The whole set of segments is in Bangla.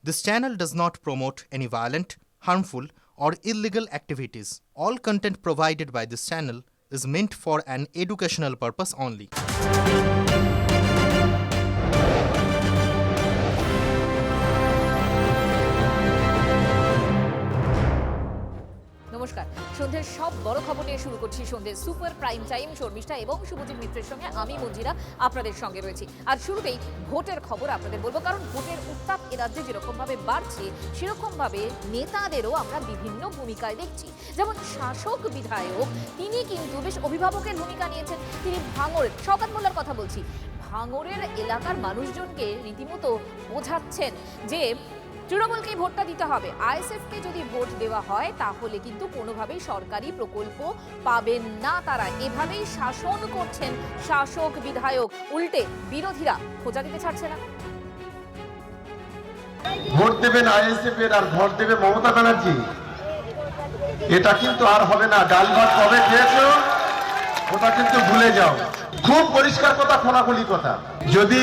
This channel does not promote any violent, harmful, or illegal activities. All content provided by this channel is meant for an educational purpose only. নমস্কার, সন্ধ্যের সব বড় খবর নিয়ে শুরু করছি সন্ধ্যের সুপার প্রাইম টাইম। শর্মিষ্ঠা এবং শুভজিৎ মিত্রের সঙ্গে আমি মঞ্জিরা আপনাদের সঙ্গে রয়েছি। আর শুরুতেই ভোটের খবর আপনাদের বলবো, কারণ ভোটের উত্তাপ এ রাজ্যে যেরকমভাবে বাড়ছে সেরকমভাবে নেতাদেরও আমরা বিভিন্ন ভূমিকায় দেখছি। যেমন শাসক বিধায়ক, তিনি কিন্তু বেশ অভিভাবকের ভূমিকা নিয়েছেন। তিনি ভাঙড়ের, শওকত মোল্লার কথা বলছি, ভাঙড়ের এলাকার মানুষজনকে রীতিমতো বোঝাচ্ছেন যে তৃণমূলকেই ভোটটা দিতে হবে, আইএসএফকে যদি ভোট দেওয়া হয় তাহলে কিন্তু কোনোভাবেই সরকারি প্রকল্প পাবেন না তারা। এভাবেই শাসন করছেন শাসক বিধায়ক, উল্টে বিরোধীরা খোঁজা দিতে ছাড়ছে না। ভোট দেবেন আইএসএফ এর আর ভোট দেবে মমতা ব্যানার্জি, এটা কিন্তু আর হবে না। ডাল ভাত কবে খেয়েছো ওটা কিন্তু ভুলে যাও। খুব পরিষ্কার কথা, খোলাখুলি কথা। যদি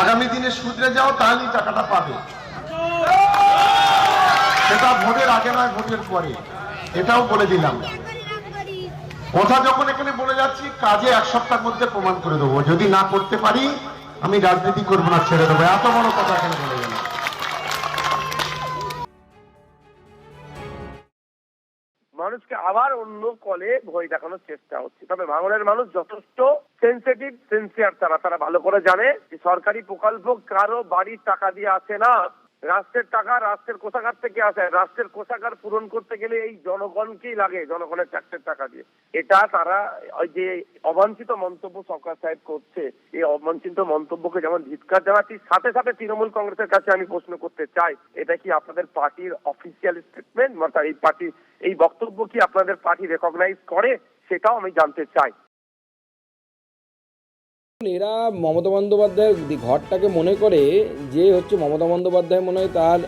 আগামী দিনে শুধরে যাও তাহলেই টাকাটা পাবে, সেটা ভোটের আগে নয়, ভোটের পরে। এটাও বলে দিলাম। কথা যখন এখানে বলে যাচ্ছি, কাজে এক সপ্তাহের মধ্যে প্রমাণ করে দেবো। যদি না করতে পারি আমি রাজনীতি করবো না, ছেড়ে দেবো। এত বড় কথা এখানে বলে গেলাম। মানুষকে আবার অন্য কলে ভয় দেখানোর চেষ্টা হচ্ছে। তবে ভাঙড়ের মানুষ যথেষ্ট সেনসিটিভ, সিনসিয়ার। তারা ভালো করে জানে যে সরকারি প্রকল্প কারো বাড়ির টাকা দিয়ে আসে না। রাষ্ট্রের টাকা রাষ্ট্রের কোষাগার থেকে আসে। রাষ্ট্রের কোষাগার পূরণ করতে গেলে এই জনগণকেই লাগে, জনগণের ট্যাক্সের টাকা দিয়ে। এটা তারা ওই যে অবাঞ্ছিত মন্তব্য সরকার সাহেব করছে, এই অবাঞ্ছিত মন্তব্যকে যেমন ধিক্কার জানাচ্ছি, সাথে সাথে তৃণমূল কংগ্রেসের কাছে আমি প্রশ্ন করতে চাই, এটা কি আপনাদের পার্টির অফিসিয়াল স্টেটমেন্ট? অর্থাৎ এই পার্টির এই বক্তব্য কি আপনাদের পার্টি রেকগনাইজ করে? সেটাও আমি জানতে চাই। এরা মমতা বন্দ্যোপাধ্যায়ের ঘরটাকে মনে করে যে হচ্ছে মমতা বন্দ্যোপাধ্যায় মনে হয় তার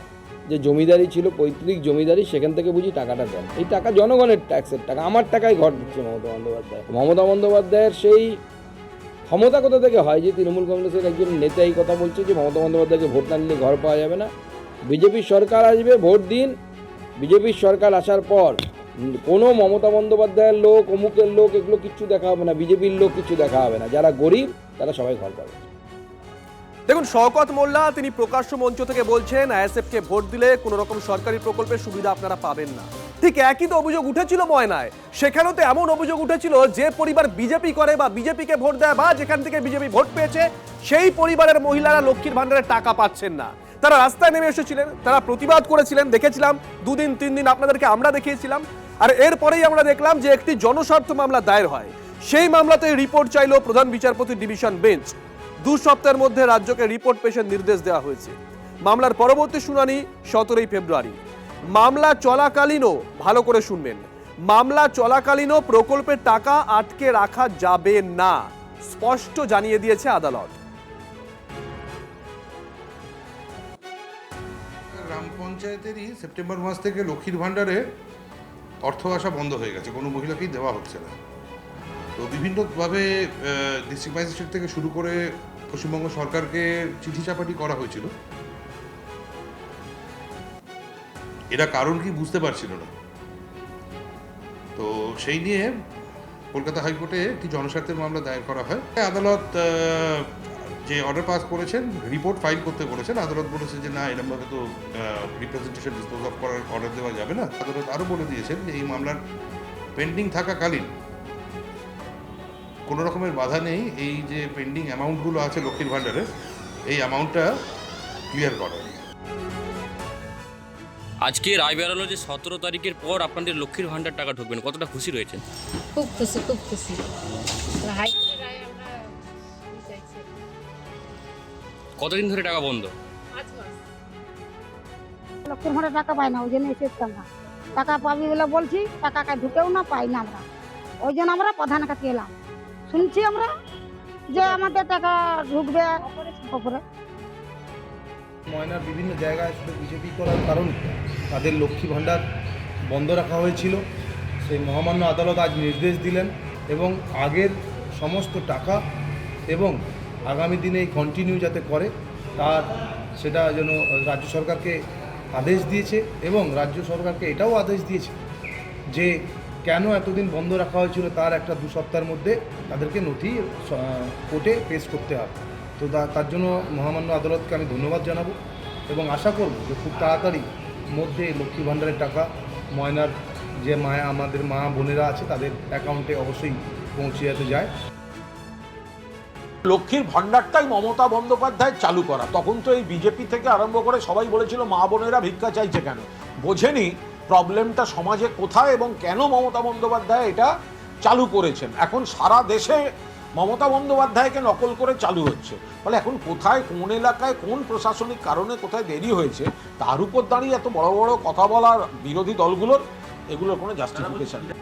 যে জমিদারি ছিল, পৈতৃক জমিদারি, সেখান থেকে বুঝি টাকাটা দেন। এই টাকা জনগণের ট্যাক্সের টাকা, আমার টাকায় ঘর দিচ্ছে মমতা বন্দ্যোপাধ্যায়। মমতা বন্দ্যোপাধ্যায়ের সেই ক্ষমতা কোথা থেকে হয় যে তৃণমূল কংগ্রেসের একজন নেতা এই কথা বলছে যে মমতা বন্দ্যোপাধ্যায়কে ভোট না দিলে ঘর পাওয়া যাবে না। বিজেপির সরকার আসবে, ভোট দিন। বিজেপির সরকার আসার পর কোনো মমতা বন্দ্যোপাধ্যায়ের লোক, অমুকের লোক, এগুলো কিচ্ছু দেখা হবে না। বিজেপির লোক কিছু দেখা হবে না। যারা গরিব তারা সবাই ঘর পাবে। দেখুন, শওকত মোল্লা তিনি প্রকাশ্য মঞ্চ থেকে বলছেন আইএসএফকে ভোট দিলে কোনো রকম সরকারি প্রকল্পের সুবিধা আপনারা পাবেন না। ঠিক একই তো অভিযোগ উঠেছিল ময়নায়। সেখানেও তো এমন অভিযোগ উঠেছিল যে পরিবার বিজেপি করে বা বিজেপিকে ভোট দেয় বা যেখান থেকে বিজেপি ভোট পেয়েছে সেই পরিবারের মহিলারা লক্ষ্মীর ভান্ডারের টাকা পাচ্ছেন না। তারা রাস্তায় নেমে এসেছিলেন, তারা প্রতিবাদ করেছিলেন, দেখেছিলাম 2 দিন 3 দিন আপনাদেরকে আমরা দেখিয়েছিলাম। আর এরপরেই আমরা দেখলাম যে একটি জনস্বার্থ মামলা দায়ের হয়। সেই মামলাতে রিপোর্ট চাইল প্রধান বিচারপতি ডিভিশন বেঞ্চ। 2 সপ্তাহের মধ্যে রাজ্যকে রিপোর্ট পেশের নির্দেশ দেওয়া হয়েছে। মামলার পরবর্তী শুনানি 17 ফেব্রুয়ারি। মামলা চলাকালীনও, ভালো করে শুনবেন, মামলা চলাকালীনও প্রকল্পের টাকা আটকে রাখা যাবে না, স্পষ্ট জানিয়ে দিয়েছে আদালত। গ্রাম পঞ্চায়েতেরই সেপ্টেম্বর মাস থেকে লক্ষ্মীর ভাণ্ডারে অর্থ আসা বন্ধ হয়ে গেছে, কোনো মহিলাকেই দেওয়া হচ্ছে না। তো বিভিন্নভাবে ডিস্ট্রিক্ট ম্যাজিস্ট্রেট থেকে শুরু করে পশ্চিমবঙ্গ সরকারকে চিঠি চাপাটি করা হয়েছিল। এরা কারণ কি বুঝতে পারছিল না। তো সেই নিয়ে কলকাতা হাইকোর্টে একটি জনস্বার্থের মামলা দায়ের করা হয়। আদালত যে অর্ডার পাস করেছেন, রিপোর্ট ফাইল করতে বলেছেন, আদালত বলেছে যে না, এরকমভাবে তো রিপ্রেজেন্টেশন ডিসপোজ অফ করার অর্ডার দেওয়া যাবে না। আদালত আরও বলে দিয়েছেন যে এই মামলার পেন্ডিং থাকাকালীন কোনো রকমের বাধা নেই, এই যে পেন্ডিং অ্যামাউন্টগুলো আছে লক্ষ্মীর ভাণ্ডারের, এই অ্যামাউন্টটা ক্লিয়ার করা। আজকে রায় বেরোলো যে 17 তারিখের পর আপনাদের লক্ষ্মীর ভাণ্ডার টাকা ঢুকবেন, কতটা খুশি রয়েছেন? খুব খুশি, খুব খুশি। কতদিন ধরে টাকা বন্ধ? লক্ষ্মীর ভাণ্ডার টাকা পাই না, ওই জন্য এসেছিলাম না। টাকা পাবি বলে বলছি, টাকা ঢুকেও না, পাই না আমরা। ওই জন্য আমরা প্রধানের কাছে এলাম। শুনছি আমরা যে আমাদের টাকা ঢুকবে ওপরে। ময়নার বিভিন্ন জায়গায় শুধু বিজেপি করার কারণে তাদের লক্ষ্মী ভাণ্ডার বন্ধ রাখা হয়েছিল। সেই মহামান্য আদালত আজ নির্দেশ দিলেন এবং আগের সমস্ত টাকা এবং আগামী দিনে কন্টিনিউ যাতে করে তার সেটা যেন রাজ্য সরকারকে আদেশ দিয়েছে এবং রাজ্য সরকারকে এটাও আদেশ দিয়েছে যে কেন এতদিন বন্ধ রাখা হয়েছিল তার একটা 2 সপ্তাহের মধ্যে তাদেরকে নথি কোর্টে পেশ করতে হবে। তো তার জন্য মহামান্য আদালতকে আমি ধন্যবাদ জানাবো এবং আশা করব যে খুব তাড়াতাড়ি মধ্যে লক্ষ্মী ভাণ্ডারের টাকা ময়নার যে আমাদের মা বোনেরা আছে তাদের অ্যাকাউন্টে অবশ্যই পৌঁছে যেতে যায়। লক্ষ্মীর ভাণ্ডারটাই মমতা বন্দ্যোপাধ্যায় চালু করা, তখন তো এই বিজেপি থেকে আরম্ভ করে সবাই বলেছিল মা বোনেরা ভিক্ষা চাইছে কেন, বোঝেনি প্রবলেমটা সমাজে কোথায় এবং কেন মমতা বন্দ্যোপাধ্যায় এটা চালু করেছেন। এখন সারা দেশে মমতা বন্দ্যোপাধ্যায়কে নকল করে চালু হচ্ছে, ফলে এখন কোথায় কোন এলাকায় কোন প্রশাসনিক কারণে কোথায় দেরি হয়েছে তার উপর দাঁড়িয়ে এত বড় বড় কথা বলার বিরোধী দলগুলোর এগুলোর কোনো জাস্টিফিকেশন নেই।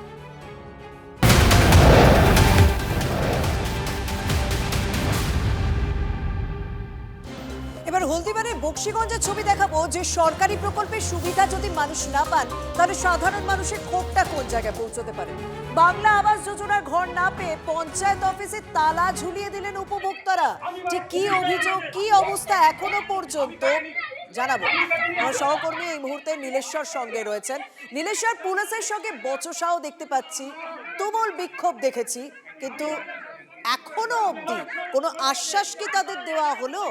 এবার হলদিবাড়ির বক্সিগঞ্জের ছবি দেখাবো যে সরকারি প্রকল্পের সুবিধা যদি মানুষ না পান তাহলে সাধারণ মানুষের ক্ষোভটা কোন জায়গায় পৌঁছতে পারে। বাংলা আবাস যোজনার ঘর না পেয়ে পঞ্চায়েত অফিসে তালা ঝুলিয়ে দিলেন উপভোক্তারা। ঠিক কি অভিযোগ, কি অবস্থা এখনো পর্যন্ত জানাবো। আমার সহকর্মী এই মুহূর্তে নীলেশ্বর সঙ্গে রয়েছেন। নীলেশ্বর, পুলিশের সঙ্গে বচসাও দেখতে পাচ্ছি, তুমুল বিক্ষোভ দেখেছি, কিন্তু এখনো অবধি কোনো আশ্বাস কি তাদের দেওয়া হলো?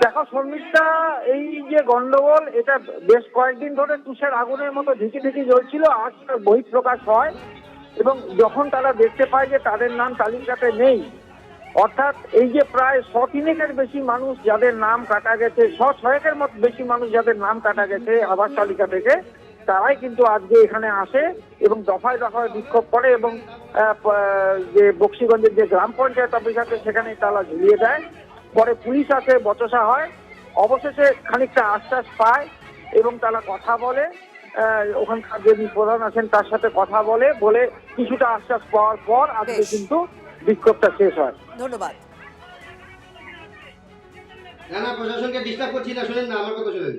দেখো শর্মিষ্ঠা, এই যে গন্ডগোল এটা বেশ কয়েকদিন ধরে তুষের আগুনের মতো ঢিকি ঢিকি জ্বলছিল। আজ বহিঃপ্রকাশ হয় এবং যখন তারা দেখতে পায় যে তাদের নাম তালিকাতে নেই, অর্থাৎ এই যে প্রায় 100-3 বেশি মানুষ যাদের নাম কাটা গেছে, 100-6 মতো বেশি মানুষ যাদের নাম কাটা গেছে আবাস তালিকা থেকে, তারাই কিন্তু আজকে এখানে আসে এবং দফায় দফায় বিক্ষোভ করে এবং যে বক্সিগঞ্জের যে গ্রাম পঞ্চায়েত অফিস আছে সেখানে তালা ঝুলিয়ে দেয়। পরে পুলিশ আসে, বচসা হয়, অবশেষে খানিকটা আশ্বাস পায় এবং তারা কথা বলে, ওখানকার যিনি প্রধান আছেন তার সাথে কথা বলে কিছুটা আশ্বাস পাওয়ার পর আজকে কিন্তু বিক্ষোভটা শেষ হয়। ধন্যবাদ। না প্রশাসনকে ডিস্টার্ব করছি না, শোনেন না আমার কথা শোনেন।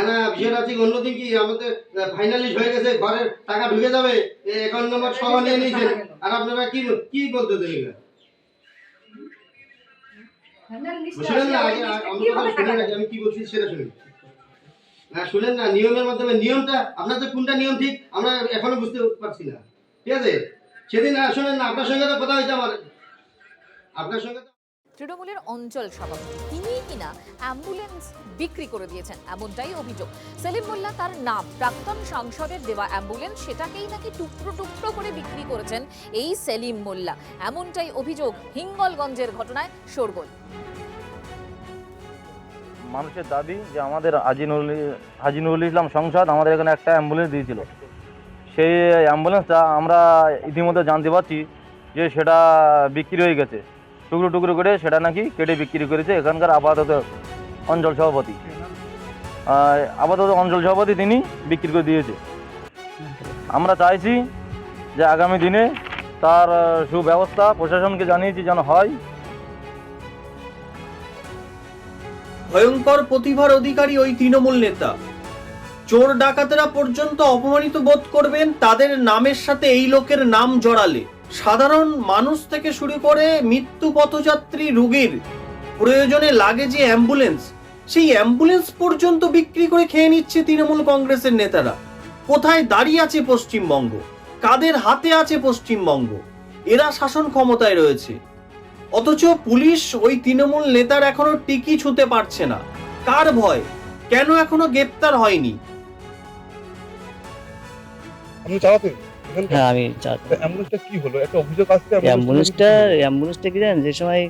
না বিষয়টা হচ্ছে অন্যদিন কি আমাদের ফাইনালিস্ট হয়ে গেছে, ঘরের টাকা ঢুকে যাবে, অ্যাকাউন্ট নাম্বার সহ নিয়ে নিয়েছেন, আর আপনারা কি বলতেছেন এগুলা? শুনেন না, আমি কি বলছি সেটা শুনেন। না শুনেন না, নিয়মের মাধ্যমে নিয়মটা আপনাদের কোনটা নিয়ম ঠিক আমরা এখনো বুঝতে পারছি না, ঠিক আছে? সেদিন শুনেন না, আপনার সঙ্গে তো কথা হয়েছে আমার, আপনার সঙ্গে তৃণমূলের অঞ্চল সভাপতি তিনি কিনা অ্যাম্বুলেন্স বিক্রি করে দিয়েছেন এমনটাই অভিযোগ। সেলিম মোল্লা তার নাম, প্রাক্তন সাংসদের দেওয়া অ্যাম্বুলেন্স, সেটাকেই নাকি টুকরো টুকরো করে বিক্রি করেছেন এই সেলিম মোল্লা, এমনটাই অভিযোগ। হিঙ্গলগঞ্জের ঘটনায় শোরগোল। মানুষের দাবি যে আমাদের হাজী নুরুল ইসলাম সংসদ আমাদের এখানে একটা অ্যাম্বুলেন্স দিয়েছিল, সেই অ্যাম্বুলেন্সটা আমরা ইতিমধ্যে জানতে পারছি যে সেটা বিক্রি হয়ে গেছে, টুকরো টুকরো করে সেটা নাকি কেটে বিক্রি করেছে এখানকার আপাতত অঞ্চল সভাপতি তিনি বিক্রি করে দিয়েছে। আমরা চাইছি যে আগামী দিনে তার সুব্যবস্থা প্রশাসনকে জানিয়েছি যেন হয়। ভয়ঙ্কর প্রতিভার অধিকারী ওই তৃণমূল নেতা, চোর ডাকাতেরা পর্যন্ত অপমানিত বোধ করবেন তাদের নামের সাথে এই লোকের নাম জড়ালে। সাধারণ মানুষ থেকে শুরু করে মৃত্যু পথযাত্রী রোগীর প্রয়োজনে লাগে যে অ্যাম্বুলেন্স, সেই অ্যাম্বুলেন্স পর্যন্ত বিক্রি করে খেয়ে নিচ্ছে তৃণমূল কংগ্রেসের নেতারা। কোথায় দাঁড়িয়ে আছে পশ্চিমবঙ্গ? কাদের হাতে আছে পশ্চিমবঙ্গ? এরা শাসন ক্ষমতায় রয়েছে, অথচ পুলিশ ওই তৃণমূল নেতার এখনো টিকি ছুঁতে পারছে না। কার ভয়? কেন এখনো গ্রেপ্তার হয়নি? হ্যাঁ আমি অ্যাম্বুলেন্সটা কি হলো, একটা অভিযোগ আসছে। অ্যাম্বুলেন্সটা কি জানেন, যে সময়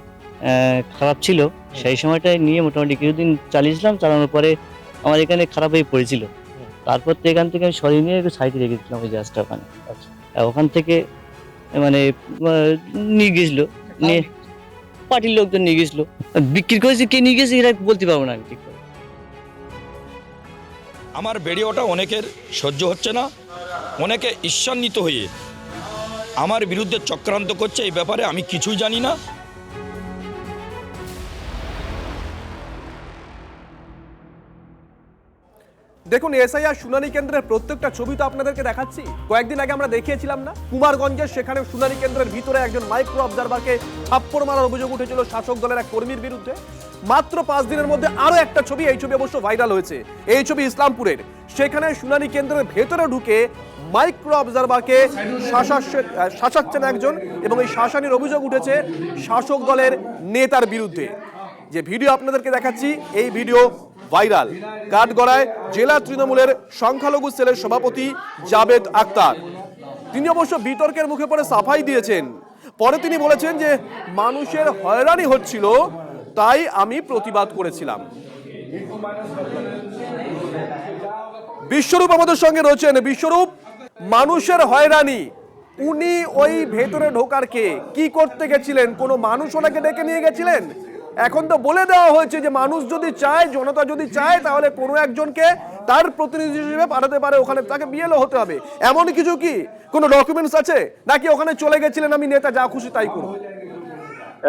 খারাপ ছিল সেই সময়টাই নিয়ে মোটামুটি কিছুদিন চালিয়েছিলাম, চালানোর পরে আমার এখানে খারাপ হয়ে পড়েছিল। তারপর তো এখান থেকে আমি সরিয়ে নিয়ে একটু সাইডে রেখেছিলাম ওই গ্যাসটা ওখানে। ওখান থেকে মানে নিয়ে গেছিল, নিয়ে পার্টির লোকজন নিয়ে গেছিল, বিক্রি করেছে, কে নিয়ে গেছে এটা বলতে পারবো না আমি ঠিক করে। আমার ভিডিওটা অনেকের সহ্য হচ্ছে না, অনেকে ঈর্ষান্বিত হয়ে আমার বিরুদ্ধে চক্রান্ত করছে, এই ব্যাপারে আমি কিছুই জানি না। দেখুন এসআইআর শুনানি কেন্দ্রের প্রত্যেকটা ছবি তো আপনাদেরকে দেখাচ্ছি। কয়েকদিন আগে আমরা দেখিয়েছিলাম না কুমারগঞ্জের, সেখানে শুনানি কেন্দ্রের ভিতরে একজন মাইক্রো অবজারভারকে থাপ্পড় মারার অভিযোগ উঠেছিল শাসক দলের এক কর্মীর বিরুদ্ধে। মাত্র 5 দিনের মধ্যে আরো একটা ছবি, এই ছবি অবশ্য ভাইরাল হয়েছে, এই ছবি ইসলামপুরের। সেখানে শুনানি কেন্দ্রের ভেতরে ঢুকে মাইক্রো অবজারভারকে শাসাচ্ছেন একজন, এবং এই শাসানির অভিযোগ উঠেছে শাসক দলের নেতার বিরুদ্ধে। যে ভিডিও আপনাদেরকে দেখাচ্ছি, এই ভিডিও ভাইরাল। কাঠগড়ায় জেলা তৃণমূলের সংখ্যালঘু সেলের সভাপতি জাবেদ আক্তার, তিনি অবশ্য বিতর্কের মুখে পড়ে সাফাই দিয়েছেন। পরে তিনি বলেছেন যে মানুষের হয়রানি হচ্ছিল, তাই আমি প্রতিবাদ করেছিলাম। বিশ্বরূপ আমাদের সঙ্গে রয়েছেন। বিশ্বরূপ, মানুষের হয়রানি, উনি ওই ভেতরে ঢোকার কে কি করতে গেছিলেন? কোনো মানুষ ওনাকে ডেকে নিয়ে গেছিলেন? এখন তো বলে দেওয়া হয়েছে যে মানুষ যদি চায়, জনতা যদি চায়, তাহলে কোনো একজনকে তার প্রতিনিধি হিসেবে পাঠাতে পারে, ওখানে তাকে বিএলও হতে হবে। এমন কিছু কি কোনো ডকুমেন্টস আছে, নাকি ওখানে চলে গেছিলেন আমি নেতা যা খুশি তাই করব?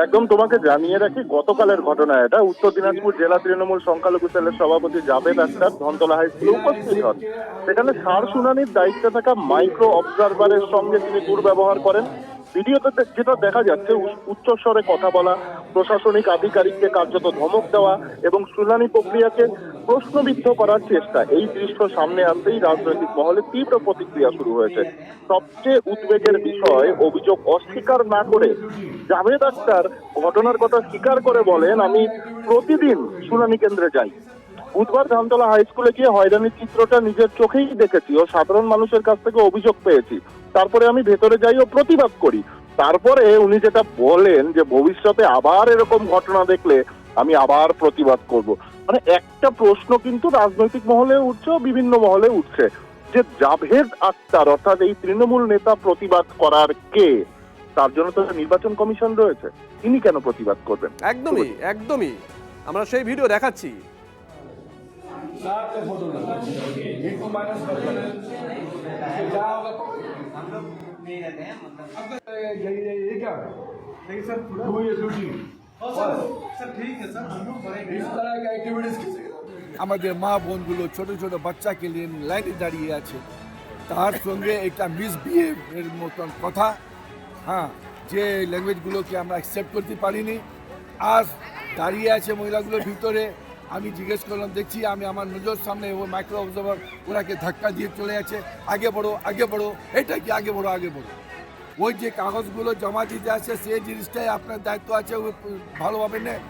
একদম তোমাকে জানিয়ে রাখি, গতকালের ঘটনা এটা। উত্তর দিনাজপুর জেলা তৃণমূল সংখ্যালঘু সেলের সভাপতি জাবেদ আক্তার ধনতলা হাই স্কুলে উপস্থিত হন। সেখানে সার শুনানির দায়িত্বে থাকা মাইক্রো অবজারভারের সঙ্গে তিনি দুর্ব্যবহার করেন। ভিডিওতে যেটা দেখা যাচ্ছে, উচ্চস্বরে কথা বলা, প্রশাসনিক আধিকারিককে কার্যত ধমক দেওয়া এবং শুনানি প্রক্রিয়াকে প্রশ্নবিদ্ধ করার চেষ্টা। এই দৃশ্য সামনে আসতেই রাজনৈতিক মহলে তীব্র প্রতিক্রিয়া শুরু হয়েছে। সবচেয়ে উদ্বেগের বিষয়, অভিযোগ অস্বীকার না করে জাভেদ আক্তার ঘটনার কথা স্বীকার করে বলেন, আমি প্রতিদিন শুনানি কেন্দ্রে যাই। বুধবার ধানতলা হাই স্কুলে গিয়ে হয়রানির চিত্রটা নিজের চোখেই দেখেছি ও সাধারণ মানুষের কাছ থেকে অভিযোগ পেয়েছি। তারপরে আমি ভেতরে যাই ও প্রতিবাদ করি। তারপরে উনি যেটা বলেন যে ভবিষ্যতে আবার এরকম ঘটনা দেখলে আমি আবার প্রতিবাদ করব। মানে একটা প্রশ্ন কিন্তু রাজনৈতিক মহলে উঠছে ও বিভিন্ন মহলে উঠছে যে জাভেদ আক্তার অর্থাৎ এই তৃণমূল নেতা প্রতিবাদ করার কে? তার জন্য তো নির্বাচন কমিশন রয়েছে, তিনি কেন প্রতিবাদ করবেন? একদমই একদমই, আমরা সেই ভিডিও দেখাচ্ছি। আমাদের মা বোনগুলো ছোট ছোট বাচ্চাকে নিয়ে লাইনে দাঁড়িয়ে আছে, তার সঙ্গে একটা মিসবিহেভের মতন কথা, হ্যাঁ, যে ল্যাঙ্গুয়েজগুলোকে আমরা অ্যাকসেপ্ট করতে পারিনি। আজ দাঁড়িয়ে আছে মহিলাগুলোর ভিতরে, আমি জিজ্ঞেস করলাম, দেখছি আমি আমার নজর সামনে ও মাইক্রো অবজারভার ওনাকে ধাক্কা দিয়ে চলে যাচ্ছে, আগে বড়ো আগে বড়ো, এটা কি আগে বড়ো আগে বড়ো। ওই যে কাগজগুলো জমা দিতে আসে সেই জিনিসটাই আপনার দায়িত্ব আছে ভালোভাবে নেন।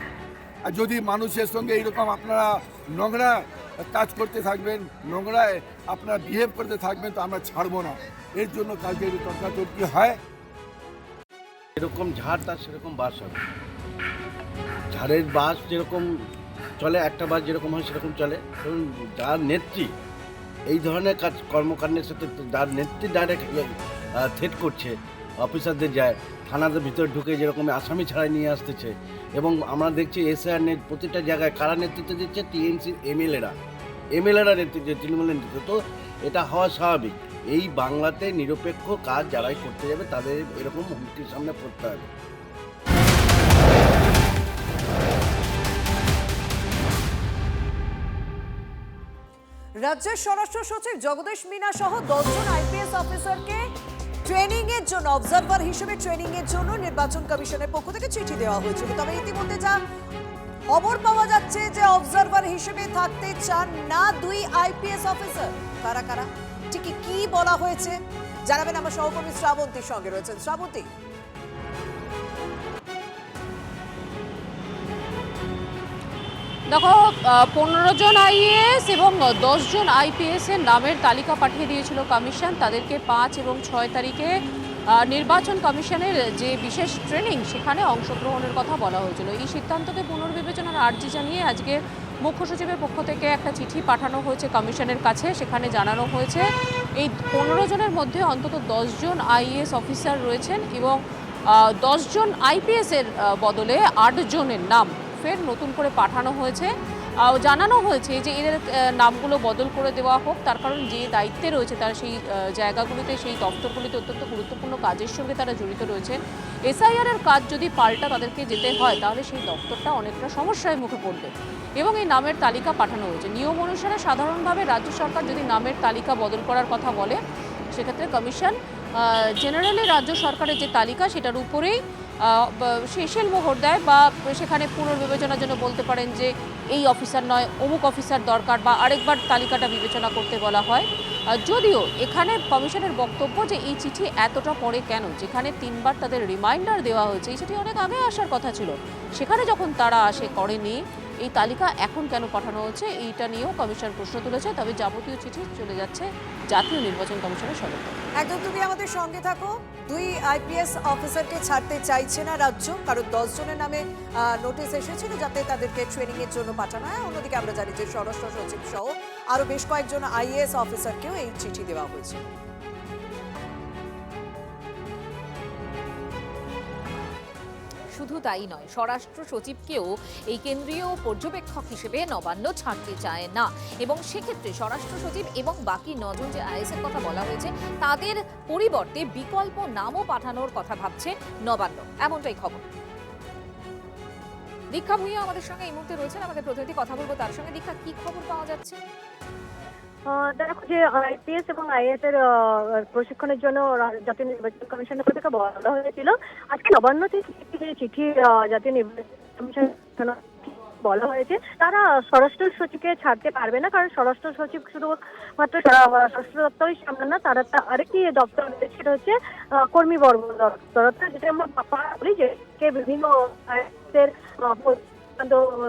আর যদি মানুষের সঙ্গে এইরকম আপনারা নোংরা কাজ করতে থাকবেন, নোংরায় আপনারা বিহেভ করতে থাকবেন, তো আমরা ছাড়বো না। এর জন্য কালকে যদি তর্কাতর্কি হয়, এরকম ঝাড় তার সেরকম বাস হবে। ঝাড়ের বাস যেরকম চলে, একটা বাস যেরকম হয় সেরকম চলে। এবং যার নেত্রী এই ধরনের কাজ কর্মকাণ্ডের সাথে, যার নেত্রী ডাইরেক্ট থ্রেট করছে, অফিসারদের যায় থানাদের ভিতরে ঢুকে যেরকম আসামি ছাড়াই নিয়ে আসতেছে। এবং আমরা দেখছি এসআইআর প্রতিটা জায়গায় কারা নেতৃত্ব দিচ্ছে? টিএমসির এমএলএরা নেতৃত্ব, তৃণমূলের নেতৃত্ব। তো এটা হওয়া স্বাভাবিক। এই বাংলাতে নিরপেক্ষ কাজ যারাই করতে যাবে তাদের এরকম হুমকির সামনে পড়তে হবে। রাজ্যের স্বরাষ্ট্র সচিব জগদীশ মিনা সহ 10 জন আইপিএস অফিসারকে ট্রেনিং এর জন্য, অবজারভার হিসেবে ট্রেনিং এর জন্য নির্বাচন কমিশনের পক্ষ থেকে চিঠি দেওয়া হয়েছিল। তবে ইতিমধ্যে যা খবর পাওয়া যাচ্ছে যে অবজারভার হিসেবে থাকতে চান না 2 আইপিএস অফিসার। কারা কারা, ঠিক কি বলা হয়েছে জানাবেন আমার সহকর্মী শ্রাবন্তীর সঙ্গে রয়েছেন। শ্রাবন্তী, দেখো 15 জন আইএএস এবং 10 জন আইপিএস এর নামের তালিকা পাঠিয়ে দিয়েছিল কমিশন। তাদেরকে 5 এবং 6 তারিখে নির্বাচন কমিশনের যে বিশেষ ট্রেনিং সেখানে অংশগ্রহণের কথা বলা হয়েছিল। এই সিদ্ধান্তকে পুনর্বিবেচনার আর্জি জানিয়ে আজকে মুখ্য সচিবের পক্ষ থেকে একটা চিঠি পাঠানো হয়েছে কমিশনের কাছে। সেখানে জানানো হয়েছে এই 15 জনের মধ্যে অন্তত 10 জন আইএএস অফিসার রয়েছেন এবং 10 জন আইপিএস এর বদলে 8 জনের নাম ফের নতুন করে পাঠানো হয়েছে। জানানো হয়েছে যে এদের নামগুলো বদল করে দেওয়া হোক, তার কারণ যে দায়িত্বে রয়েছে তারা সেই জায়গাগুলিতে, সেই দপ্তরগুলিতে অত্যন্ত গুরুত্বপূর্ণ কাজের সঙ্গে তারা জড়িত রয়েছেন। এসআইআর এর কাজ যদি পাল্টা তাদেরকে যেতে হয় তাহলে সেই দপ্তরটা অনেকটা সমস্যায় মুখে পড়বে এবং এই নামের তালিকা পাঠানো হয়েছে। নিয়ম অনুসারে সাধারণভাবে রাজ্য সরকার যদি নামের তালিকা বদল করার কথা বলে সেক্ষেত্রে কমিশন জেনারেলি রাজ্য সরকারের যে তালিকা সেটার উপরেই শেষের মোহর দেয় বা সেখানে পুনর্বিবেচনার জন্য বলতে পারেন যে এই অফিসার নয় অমুক অফিসার দরকার বা আরেকবার তালিকাটা বিবেচনা করতে বলা হয়। যদিও এখানে কমিশনের বক্তব্য যে এই চিঠি এতটা পরে কেন, যেখানে 3 বার তাদের রিমাইন্ডার দেওয়া হয়েছে, এই চিঠি অনেক আগে আসার কথা ছিল, সেখানে যখন তারা করেনি এই তালিকা এখন কেন পাঠানো হচ্ছে এইটা নিয়েও কমিশন প্রশ্ন তুলেছে। তবে যাবতীয় চিঠি চলে যাচ্ছে জাতীয় নির্বাচন কমিশনের সদস্য। একদম তুমি আমাদের সঙ্গে থাকো। 2 আইপিএস অফিসারকে ছাড়তে চাইছে না রাজ্য, কারণ 10 জনের নামে নোটিশ এসেছিল যাতে তাদেরকে ট্রেনিং এর জন্য পাঠানো হয়। অন্যদিকে আমরা জানি যে স্বরাষ্ট্র সচিব সহ আরো বেশ কয়েকজন আইএএস অফিসারকেও এই চিঠি দেওয়া হয়েছে। শুধু তাই নয়, স্বরাষ্ট্র সচিবকেও এই কেন্দ্রীয় পর্যবেক্ষক হিসেবে নবান্ন ছাড়তে চায় না এবং সেক্ষেত্রে স্বরাষ্ট্র সচিব এবং বাকি 9 জন যে আইএস এর কথা বলা হয়েছে তাদের পরিবর্তে বিকল্প নামও পাঠানোর কথা ভাবছে নবান্ন, এমনটাই খবর। দীক্ষা ভূঁইয়া আমাদের সঙ্গে এই মুহূর্তে রয়েছেন, আমাদের প্রতিনিধি, কথা বলবো তার সঙ্গে। দীক্ষা, কি খবর পাওয়া যাচ্ছে? দেখো, যে আইপিএস এবং আইএএস এর প্রশিক্ষণের জন্য জাতীয় নির্বাচন কমিশনের থেকে বলা হয়েছিল, আজকে নবান্ন থেকে চিঠি জাতীয় নির্বাচন কমিশন বলা হয়েছে তারা স্বরাষ্ট্র সচিবকে ছাড়তে পারবে না, কারণ স্বরাষ্ট্র সচিব শুধুমাত্র স্বরাষ্ট্র দপ্তরই সামলান না, তারা আরেকটি দপ্তর সেটা হচ্ছে কর্মীবর্গ দপ্তর, যেটা আমরা বলি যে বিভিন্ন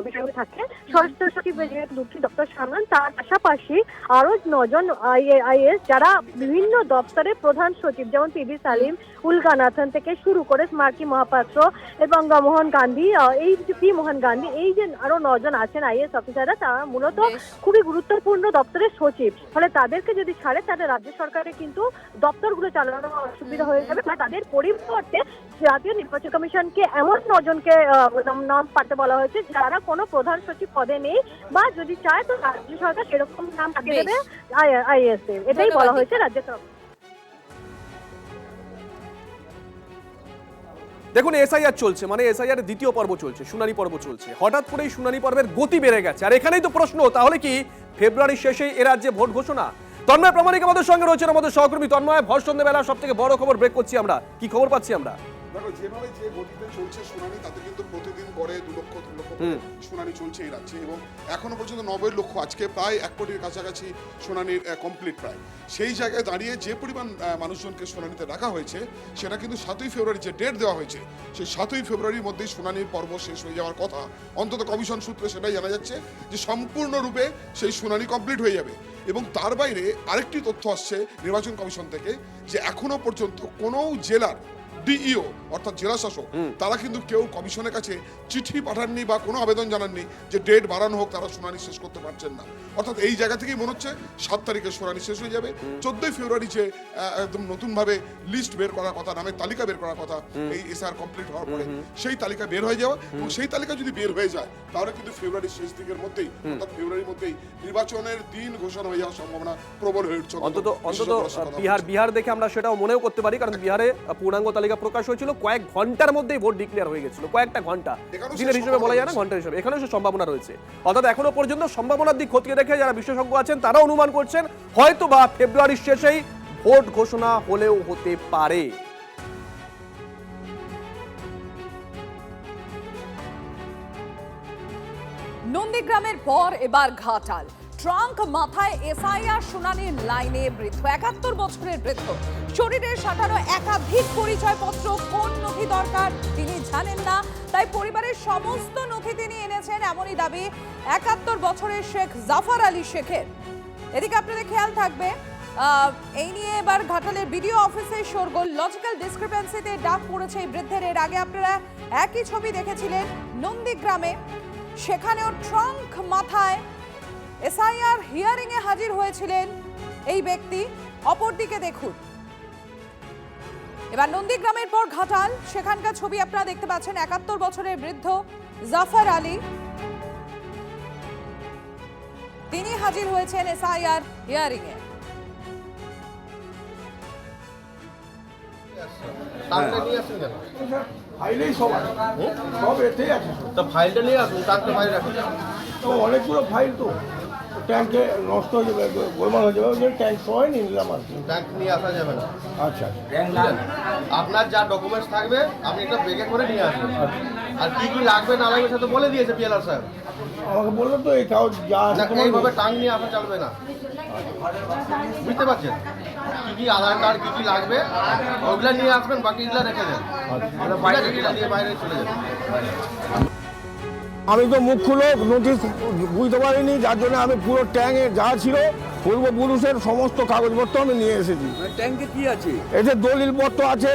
বিষয় থাকে। স্বরাষ্ট্র সচিব দুটি দপ্তর সামলান, তার পাশাপাশি আরো 9 জন আইএএস যারা বিভিন্ন দপ্তরের প্রধান সচিব, যেমন পিবি সালিম, উলগানাথন থেকে শুরু করে স্মার্কি মহাপাত্র এবং মোহন গান্ধী, এই যে পি মোহন গান্ধী, এই যে আরো 9 জন আছেন আইএএস অফিসাররা, তারা মূলত খুবই গুরুত্বপূর্ণ দপ্তরের সচিব। ফলে তাদেরকে যদি ছাড়ে তাহলে রাজ্য সরকারের কিন্তু দপ্তরগুলো চালানো অসুবিধা হয়ে যাবে। তাদের পরিবর্তে জাতীয় নির্বাচন কমিশনকে এমন 9 জনকে নাম পাঠাতে বলা হয়েছে যারা কোনো প্রধান সচিব পদে নেই, বা যদি চায় তো রাজ্য সরকার সেরকম নাম পাঠিয়ে দেবে আইএএস এর, এটাই বলা হয়েছে রাজ্য সরকার। দেখুন, এসআইআর চলছে, মানে এসআইআর দ্বিতীয় পর্ব চলছে, শুনানি পর্ব চলছে। হঠাৎ করেই শুনানি পর্বের গতি বেড়ে গেছে, আর এখানেই তো প্রশ্ন, তাহলে কি ফেব্রুয়ারির শেষেই এ রাজ্যে ভোট ঘোষণা? তন্ময় প্রামাণিক আমাদের সঙ্গে রয়েছেন, আমাদের সহকর্মী তন্ময়। ভর সন্ধ্যেবেলা সব থেকে বড় খবর ব্রেক করছি আমরা, কি খবর পাচ্ছি আমরা? দেখো, যেভাবে যে গতিতে চলছে শুনানি, তাতে কিন্তু প্রতিদিন গড়ে 2 লক্ষ 3 লক্ষ শুনানি চলছে এই রাজ্যে, এবং এখনো পর্যন্ত 90 লক্ষ, আজকে প্রায় 1 কোটির কাছাকাছি শুনানির কমপ্লিট প্রায়। সেই জায়গায় দাঁড়িয়ে যে পরিমাণ মানুষজনকে শুনানিতে রাখা হয়েছে, সেটা কিন্তু 7ই ফেব্রুয়ারি যে ডেট দেওয়া হয়েছে, সেই 7ই ফেব্রুয়ারির মধ্যেই শুনানির পর্ব শেষ হয়ে যাওয়ার কথা। অন্তত কমিশন সূত্রে সেটাই জানা যাচ্ছে যে সম্পূর্ণরূপে সেই শুনানি কমপ্লিট হয়ে যাবে। এবং তার বাইরে আরেকটি তথ্য আসছে নির্বাচন কমিশন থেকে, যে এখনো পর্যন্ত কোনো জেলার ডিইও অর্থাৎ জেলা শাসক তারা কিন্তু কেউ কমিশনের কাছে চিঠি পাঠাননি বা কোনো আবেদন জানাননি যে ডেট বাড়ানো হোক, তারা শুনানি শেষ করতে পারছেন না। অর্থাৎ এই জায়গা থেকেই মনে হচ্ছে 7 তারিখে শুনানি শেষ হয়ে যাবে। 14ই ফেব্রুয়ারি যে একদম নতুনভাবে লিস্ট বের করার কথা, নামের তালিকা বের করার কথা, এই এসআর কমপ্লিট হওয়ার পরে সেই তালিকা বের হয়ে যাওয়া, এবং সেই তালিকা যদি বের হয়ে যায় তাহলে কিন্তু ফেব্রুয়ারির শেষ দিকের মধ্যেই, অর্থাৎ ফেব্রুয়ারির মধ্যেই নির্বাচনের দিন ঘোষণা হয়ে যাওয়ার সম্ভাবনা প্রবল হয়ে উঠছে। অন্তত বিহার দেখে আমরা সেটাও মনেও করতে পারি, কারণ বিহারে পূর্ণাঙ্গ তালিকা প্রকাশ হয়েছিল, কয়েক ঘন্টার মধ্যেই ভোট ডিক্লেয়ার হয়ে গেছিল, কয়েকটা ঘন্টা, দিনের হিসেবে বলা যায় না, ঘন্টার হিসেবে। এখানেও সে সম্ভাবনা রয়েছে। অর্থাৎ এখনো পর্যন্ত সম্ভাবনার দিক খতিয়ে দেখে যারা বিশেষজ্ঞ আছেন তারা অনুমান করছেন হয়তো বা ফেব্রুয়ারির শেষেই ভোট ঘোষণা হলেও হতে পারে। নন্দীগ্রামের পর এবার ঘাটাল। ট্রাঙ্ক মাথায় এসআইআর শুনানির লাইনে বৃদ্ধ, 71 বছরের বৃদ্ধ। শরীরে সাঁটানো একাধিক পরিচয়পত্র, কোন নথি দরকার তিনি জানেন না, তাই পরিবারের সমস্ত নথি তিনি এনেছেন, এমনই দাবি 71 বছরের শেখ জাফর আলী শেখের। এদিকে আপনাদের খেয়াল থাকবে, এই নিয়ে এবার ঘাটালের বিডিও অফিসে শোরগোল। লজিক্যাল ডিসক্রিপেন্সিতে ডাক পড়েছে এই বৃদ্ধের। এর আগে আপনারা একই ছবি দেখেছিলেন নন্দীগ্রামে, সেখানেও ট্রাঙ্ক মাথায় এসআইআর হিয়ারিং এ হাজির হয়েছিলেন এই ব্যক্তি। অপরদিকে দেখুন, এবার নন্দীগ্রামের পর ঘাটাল, সেখানকার ছবি আপনারা দেখতে পাচ্ছেন। 71 বছরের বৃদ্ধ জাফর আলী তিনি হাজির হয়েছেন এসআইআর হিয়ারিংয়ে। ফাইলেই সব আছে, সব এতেই আছে। তো ফাইলটা নিয়ে আসুন, টাকটা বাইরে রাখুন। তো অনেকগুলো ফাইল তো ট্যাঙ্কে নষ্ট হয়ে যাবে, গোলমাল হয়ে যাবে, ওই জন্য ট্যাঙ্ক সবাই নিয়ে নিলাম আর কি। ট্যাঙ্ক নিয়ে আসা যাবে না। আচ্ছা, আপনার যা ডকুমেন্টস থাকবে আপনি একটা ব্যাগে করে নিয়ে আসবেন। আর কি কি লাগবে না লাগবে সেটা বলে দিয়েছে পিএলআর সাহেব। আমাকে বললো তো এই কাগজ যা আছে তোমার এইভাবে টাং নিয়ে আসা চলবে না, বুঝতে পারছেন? কি কি আধার কার্ড কি কি লাগবে ওগুলা নিয়ে আসবেন, বাকিগুলা রেখে দেন, বাইরে নিয়ে বাইরে চলে যাবেন। আমি তো মুখ্য লোক, নোটিশ বুঝতে পারিনি, যার জন্য আমি পুরো ট্যাঙ্কে যা ছিল পূর্বপুরুষের সমস্ত কাগজপত্র আমি নিয়ে এসেছি। ট্যাঙ্কে কি আছে? এতে দলিলপত্র আছে,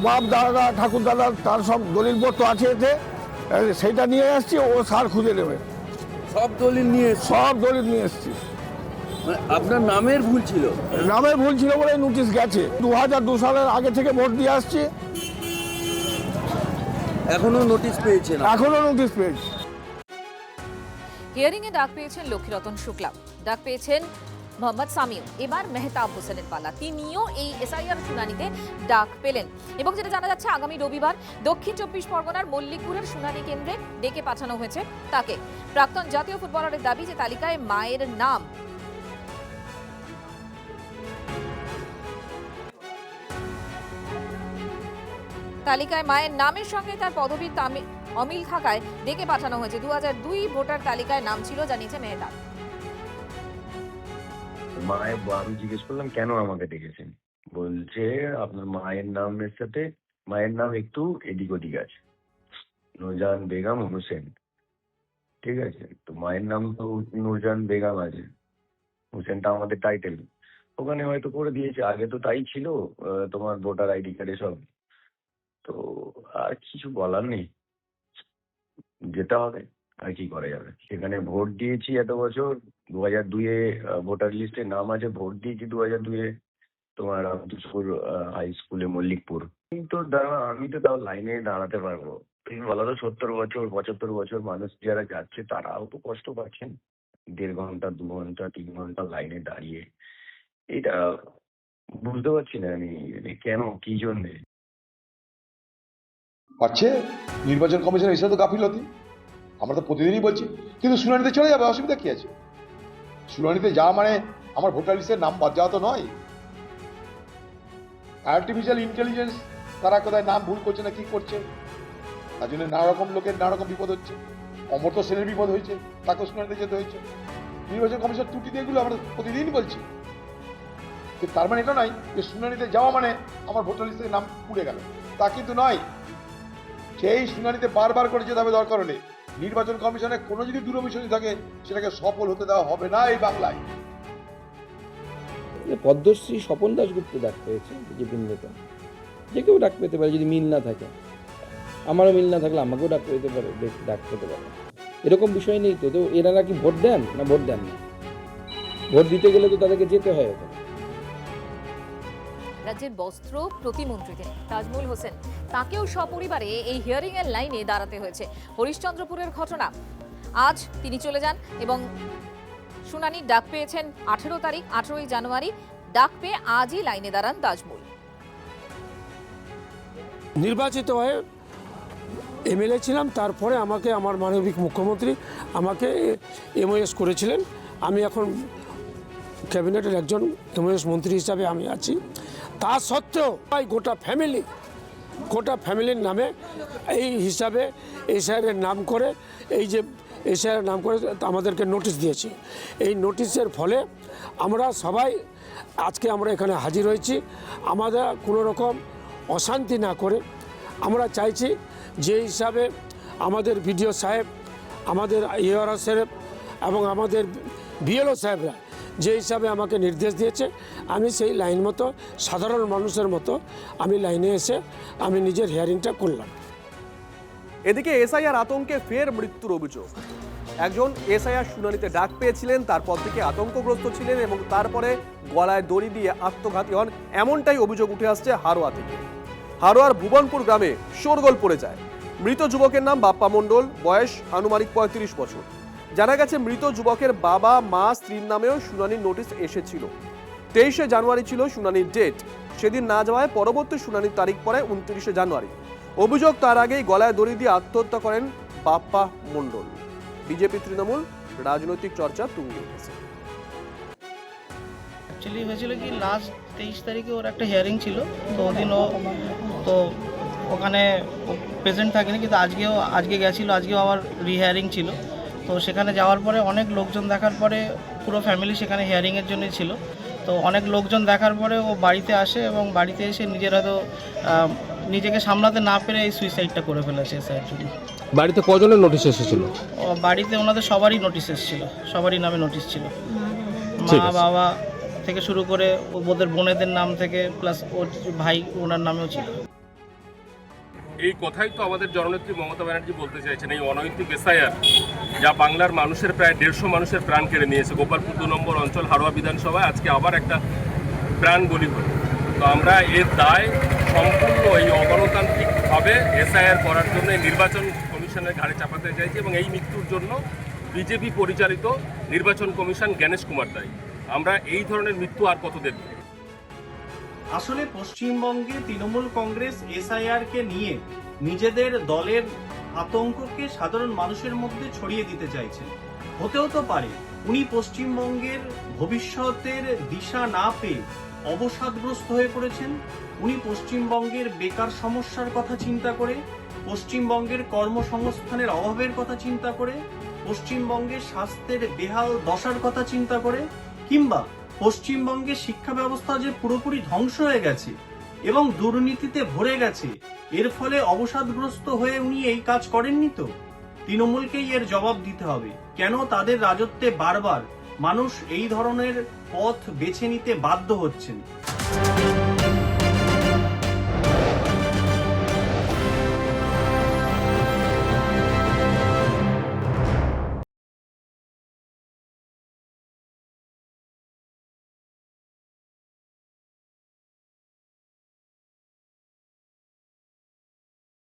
বাপ দাদা ঠাকুর দাদা তার সব দলিলপত্র আছে এতে, সেইটা নিয়ে এসেছি, ও স্যার খুঁজে নেবে। সব দলিল নিয়ে সব দলিল নিয়ে এসেছি। আপনার নামের ভুল ছিল? নামের ভুল ছিল বলে নোটিশ গেছে। 2002 সালের আগে থেকে ভোট দিয়ে আসছি, এখনো নোটিশ পেয়েছেন? এখনো নোটিশ পেয়েছি। হিয়ারিংয়ে ডাক পেয়েছেন লক্ষ্মীরতন শুক্লা, ডাক পেয়েছেন মোহাম্মদ সামিউ, এবার মেহতাব হোসেনের পালা। তিনিও এই এসআইআর শুনানিতে ডাক পেলেন এবং যেটা জানা যাচ্ছে আগামী রবিবার দক্ষিণ 24 পরগনার মল্লিকপুরের শুনানি কেন্দ্রে ডেকে পাঠানো হয়েছে তাকে। প্রাক্তন জাতীয় ফুটবলারের দাবি যে তালিকায় মায়ের নাম নামের সঙ্গে তার পদবীর অমিল থাকায় ডেকে পাঠানো হয়েছে। 2002 ভোটার তালিকায় নাম ছিল, জানিয়েছে মেহতাব। আমি জিজ্ঞেস করলাম কেন আমাকে ডেকেছেন, বলছে আপনার মায়ের নামের সাথে মায়ের নাম একটু এদিক ওদিক আছে, নূরজাহান বেগম হোসেন, ঠিক আছে? তো মায়ের নাম তো নূরজাহান বেগম আছে, হোসেনটা আমাদের টাইটেল, ওখানে হয়তো করে দিয়েছে, আগে তো তাই ছিল তোমার ভোটার আইডি কার্ডে সব। তো আর কিছু বলার নেই, যেতে হবে, আর কি করা যাবে। সেখানে ভোট দিয়েছি এত বছর, 2002-এ ভোটার লিস্টে নাম আছে, ভোট দিয়েছি 2002-এ তোমার আব্দুসপুর হাই স্কুলে মল্লিকপুর। কিন্তু আমি তো তাও লাইনে দাঁড়াতে পারবো, তুমি বলো তো 70 বছর 75 বছর মানুষ যারা যাচ্ছে তারাও তো কষ্ট পাচ্ছেন, 1.5 ঘন্টা 2 ঘন্টা 3 ঘন্টা লাইনে দাঁড়িয়ে। এটা বুঝতে পারছি না আমি কেন, কি জন্যে পাচ্ছে নির্বাচন কমিশনের এসে তো গাফিলতি, আমরা তো প্রতিদিনই বলছি, কিন্তু শুনানিতে চলে যাবে, অসুবিধা কি আছে? শুনানিতে যাওয়া মানে আমার ভোটার লিস্টের নাম বাদ যাওয়া তো নয়। আর্টিফিশিয়াল ইন্টেলিজেন্স তারা কোথায় নাম ভুল করছে না কি করছে, তার জন্য নানা রকম লোকের নানা রকম বিপদ হচ্ছে। অমর্ত্য সেনের বিপদ হয়েছে, তাকেও শুনানিতে যেতে হয়েছে। নির্বাচন কমিশন ত্রুটি এগুলো আমরা প্রতিদিন বলছি, কিন্তু তার মানে এটা নয় যে শুনানিতে যাওয়া মানে আমার ভোটার লিস্টের নাম পুড়ে গেল, তা কিন্তু নয়। সেই শুনানিতে বারবার করে যেতে হবে দরকার হলে। নির্বাচন কমিশনে কোনো যদি দুরভিসন্ধি থাকে সেটাকে সফল হতে দেওয়া হবে না এই বাংলায়। পদ্মশ্রী স্বপন দাশগুপ্ত ডাক পেয়েছে, বিজেপির নেতা, যে কেউ ডাক পেতে পারে যদি মিল না থাকে, আমারও মিল না থাকলে আমাকেও ডাক পেতে পারে, ডাক পেতে পারে, এরকম বিষয় নেই তো। তো এরা নাকি ভোট দেন না, ভোট দেন না, ভোট দিতে গেলে তো তাদেরকে যেতে হয় ওখানে। রাজ্যের বস্ত্র প্রতিমন্ত্রী তিনি তাজমুল হোসেন, তাকেও সপরিবারে এই হিয়ারিং এর লাইনে দাঁড়াতে হয়েছে। হরিশ্চন্দ্রপুরের ঘটনা, আজ তিনি চলে যান এবং শুনানির ডাক পেয়েছেন 18 তারিখ, 18ই জানুয়ারি। ডাক পেয়ে আজই লাইনে দাঁড়ান তাজমুল। নির্বাচিত হয়ে এমএলএ ছিলাম, তারপরে আমাকে আমার মানবিক মুখ্যমন্ত্রী আমাকে এমওএস করেছিলেন। আমি এখন ক্যাবিনেটের একজন এমওএস মন্ত্রী হিসাবে আমি আছি। তা সত্ত্বেও গোটা ফ্যামিলির নামে এই হিসাবে এসআইআরের নাম করে, এই যে এসআইআর নাম করে আমাদেরকে নোটিশ দিয়েছে। এই নোটিশের ফলে আমরা সবাই আজকে আমরা এখানে হাজির হয়েছি। আমাদের কোনো রকম অশান্তি না করে আমরা চাইছি যে হিসাবে আমাদের বিডিও সাহেব, আমাদের ইআরও সাহেব এবং আমাদের বিএলও সাহেবরা যে হিসাবে আমাকে নির্দেশ দিয়েছে, আমি সেই লাইন মতো সাধারণ মানুষের মতো আমি লাইনে এসে আমি নিজের হিয়ারিংটা করলাম। এদিকে এসআইআর আতঙ্কে ফের মৃত্যুর অভিযোগ। একজন এসআইআর শুনানিতে ডাক পেয়েছিলেন, তারপর থেকে আতঙ্কগ্রস্ত ছিলেন এবং তারপরে গলায় দড়ি দিয়ে আত্মঘাতী হন, এমনটাই অভিযোগ উঠে আসছে হারোয়া থেকে। হারোয়ার ভুবনপুর গ্রামে শোরগোল পড়ে যায়। মৃত যুবকের নাম বাপ্পা মণ্ডল, বয়স আনুমানিক 35 বছর। জানা গেছে মৃত যুবকের বাবা মা স্ত্রীর নামেও শুনানির নোটিশ এসেছিল। 23শে জানুয়ারি ছিল শুনানির ডেট, সেদিন না যাওয়ায় পরবর্তী শুনানির তারিখ পড়ে 29শে জানুয়ারি। অভিযোগ তার আগেই গলায় দড়ি দিয়ে আত্মহত্যা করেন বাপ্পা মণ্ডল। বিজেপি তৃণমূল রাজনৈতিক চর্চা তুঙ্গে উঠেছে। অ্যাকচুয়ালি হয়েছিল কি লাস্ট 23 তারিখে ওর একটা হিয়ারিং ছিল, তো ওদিন ও তো ওখানে প্রেজেন্ট থাকেনি, কিন্তু আজকে গেছিলো, আজকেও আবার রিহিয়ারিং ছিল। তো সেখানে যাওয়ার পরে অনেক লোকজন দেখার পরে, পুরো ফ্যামিলি সেখানে হিয়ারিংয়ের জন্যই ছিল, তো অনেক লোকজন দেখার পরে ও বাড়িতে আসে এবং বাড়িতে এসে নিজের হয়তো নিজেকে সামলাতে না পেরে এই সুইসাইডটা করে ফেলেছে এসআইয়ের জন্য। বাড়িতে কজনের নোটিশ এসেছিল? বাড়িতে ওনাদের সবারই নোটিশ এসেছিল, সবারই নামে নোটিশ ছিল, মা বাবা থেকে শুরু করে ওদের বোনেদের নাম থেকে, প্লাস ওর ভাই ওনার নামেও ছিল। এই কথাই তো আমাদের জননেত্রী মমতা ব্যানার্জি বলতে চাইছেন, এই অনৈতিক এসআইআর যা বাংলার মানুষের প্রায় 150 মানুষের প্রাণ কেড়ে নিয়েছে। গোপালপুর 2 নম্বর অঞ্চল হাড়োয়া বিধানসভায় আজকে আবার একটা প্রাণ বলি হল। তো আমরা এর দায় সম্পূর্ণ এই অগণতান্ত্রিকভাবে এসআইআর করার জন্য নির্বাচন কমিশনের ঘাড়ে চাপাতে চাইছি, এবং এই মৃত্যুর জন্য বিজেপি পরিচালিত নির্বাচন কমিশন জ্ঞানেশ কুমার দায়ী। আমরা এই ধরনের মৃত্যু আর কত দেখব? আসলে পশ্চিমবঙ্গে তৃণমূল কংগ্রেস এসআইআর কে নিয়ে নিজেদের দলের আতঙ্ককে সাধারণ মানুষের মধ্যে ছড়িয়ে দিতে চাইছেন। হতেও তো পারে উনি পশ্চিমবঙ্গের ভবিষ্যতের দিশা না পেয়ে অবসাদগ্রস্ত হয়ে পড়েছেন। উনি পশ্চিমবঙ্গের বেকার সমস্যার কথা চিন্তা করে, পশ্চিমবঙ্গের কর্মসংস্থানের অভাবের কথা চিন্তা করে, পশ্চিমবঙ্গের স্বাস্থ্যের বেহাল দশার কথা চিন্তা করে, কিংবা পশ্চিমবঙ্গের শিক্ষা ব্যবস্থা যে পুরোপুরি ধ্বংস হয়ে গেছে এবং দুর্নীতিতে ভরে গেছে, এর ফলে অবসাদগ্রস্ত হয়ে উনি এই কাজ করেননি। তো তৃণমূলকেই এর জবাব দিতে হবে, কেন তাদের রাজত্বে বারবার মানুষ এই ধরনের পথ বেছে নিতে বাধ্য হচ্ছেন।